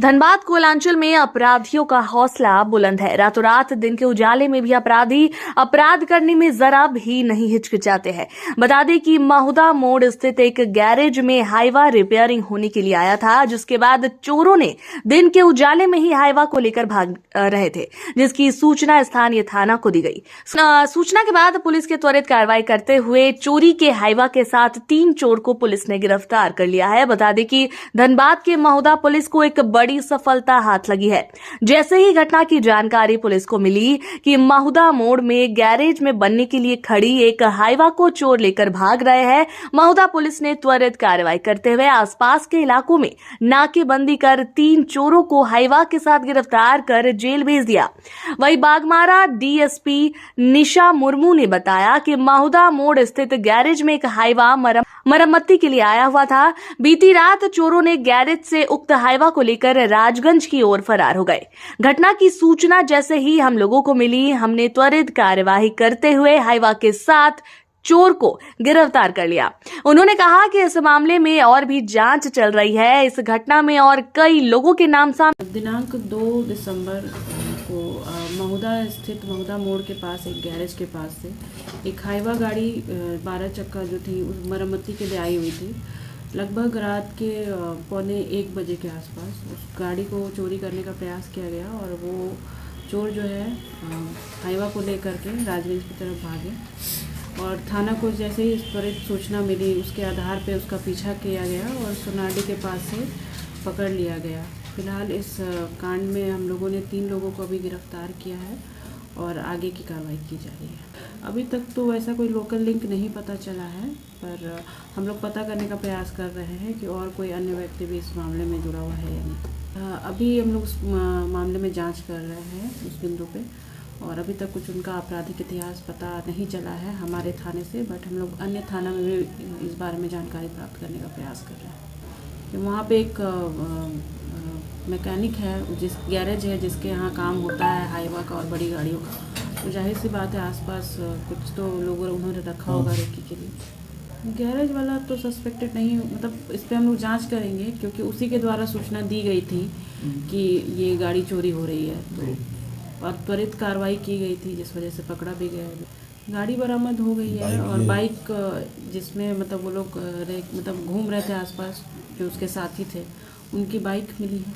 धनबाद कोयलांचल में अपराधियों का हौसला बुलंद है। रातों रात दिन के उजाले में भी अपराधी अपराध करने में जरा भी नहीं हिचकिचाते हैं। बता दें कि महुदा मोड़ स्थित एक गैरेज में हाईवा रिपेयरिंग होने के लिए आया था, जिसके बाद चोरों ने दिन के उजाले में ही हाईवा को लेकर भाग रहे थे, जिसकी सूचना स्थानीय थाना को दी गई। सूचना के बाद पुलिस की त्वरित कार्रवाई करते हुए चोरी के हाईवा के साथ 3 चोर को पुलिस ने गिरफ्तार कर लिया है। बता दें कि धनबाद के महुदा पुलिस को एक बड़ी सफलता हाथ लगी है। जैसे ही घटना की जानकारी पुलिस को मिली कि महुदा मोड़ में गैरेज में बनने के लिए खड़ी एक हाईवा को चोर लेकर भाग रहे हैं, महुदा पुलिस ने त्वरित कार्रवाई करते हुए आसपास के इलाकों में नाकेबंदी कर 3 चोरों को हाईवा के साथ गिरफ्तार कर जेल भेज दिया। वहीं बागमारा डीएसपी निशा मुर्मू ने बताया कि महुदा मोड़ स्थित गैरेज में एक हाईवा मरम्मती के लिए आया हुआ था। बीती रात चोरों ने गैरेज से उक्त हाईवा को लेकर राजगंज की ओर फरार हो गए। घटना की सूचना जैसे ही हम लोगों को मिली, हमने त्वरित कार्यवाही करते हुए हाईवा के साथ चोर को गिरफ्तार कर लिया। उन्होंने कहा कि इस मामले में और भी जांच चल रही है। इस घटना में और कई लोगों के नाम सामने। दिनांक 2 दिसंबर को महुदा स्थित महुदा मोड़ के पास एक गैरेज के पास से एक हाईवा गाड़ी 12 चक्का जो थी उस मरम्मती के लिए आई हुई थी। लगभग रात के 1:15 बजे के आसपास उस गाड़ी को चोरी करने का प्रयास किया गया और वो चोर जो है हाईवा को लेकर के राजगंज की तरफ भागे और थाना को जैसे ही त्वरित सूचना मिली उसके आधार पे उसका पीछा किया गया और सोनाडी के पास से पकड़ लिया गया। फिलहाल इस कांड में हम लोगों ने 3 लोगों को भी गिरफ्तार किया है और आगे की कार्रवाई की जा रही है। अभी तक तो वैसा कोई लोकल लिंक नहीं पता चला है, पर हम लोग पता करने का प्रयास कर रहे हैं कि और कोई अन्य व्यक्ति भी इस मामले में जुड़ा हुआ है या नहीं। अभी हम लोग उस मामले में जांच कर रहे हैं उस बिंदु पे, और अभी तक कुछ उनका आपराधिक इतिहास पता नहीं चला है हमारे थाने से, बट हम लोग अन्य थाना में भी इस बारे में जानकारी प्राप्त करने का प्रयास कर रहे हैं। तो वहाँ पे एक मैकेनिक है, जिस गैरेज है जिसके यहाँ काम होता है हाईवा का और बड़ी गाड़ियों का, तो जाहिर सी बात है आसपास कुछ तो लोगों उन्होंने रखा होगा रेकी के लिए। गैरेज वाला तो सस्पेक्टेड नहीं, मतलब इस पर हम लोग जांच करेंगे क्योंकि उसी के द्वारा सूचना दी गई थी कि ये गाड़ी चोरी हो रही है, तो और त्वरित कार्रवाई की गई थी जिस वजह से पकड़ा भी गया है। गाड़ी बरामद हो गई है और बाइक जिसमें मतलब वो लोग मतलब घूम रहे थे आसपास, जो उसके साथी थे, उनकी बाइक मिली है।